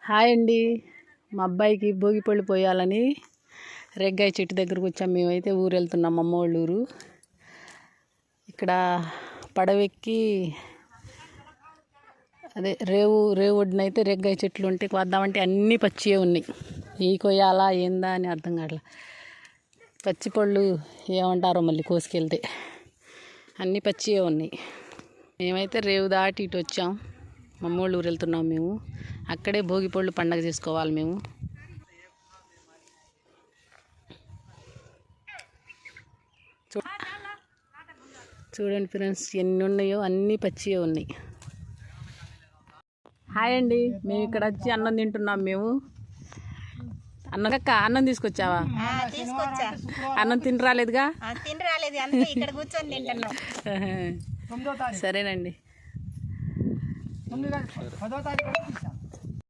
Hi అండి. మా అబ్బాయికి భోగిపళ్ళు పోయాలని రెగ్గాయ చెట్టు దగ్గరకు వచ్చాం. మేమైతే ఊరు వెళ్తున్నాం, అమ్మ వాళ్ళ ఊరు. ఇక్కడ పడవెక్కి అదే రేవు ఒడ్డునైతే రెగ్గాయ చెట్లు ఉంటే వద్దామంటే అన్నీ పచ్చియే ఉన్నాయి. ఏ కొయ్యాలా ఏందా అని అర్థం కావట్లా. పచ్చిపళ్ళు ఏమంటారో మళ్ళీ కోసుకెళ్తే అన్నీ పచ్చియే ఉన్నాయి. మేమైతే రేవు దాటి ఇటు వచ్చాం, అమ్మోళ్ళ ఊరు వెళ్తున్నాం మేము. అక్కడే భోగిపళ్ళు పండగ చేసుకోవాలి మేము. చూడండి ఫ్రెండ్స్, ఎన్ని ఉన్నాయో అన్నీ పచ్చియే ఉన్నాయి. హాయ్ అండి. మేము ఇక్కడ వచ్చి అన్నం తింటున్నాం మేము. అన్నం తీసుకొచ్చావా? అన్నం తిని రాలేదుగా? సరేనండి.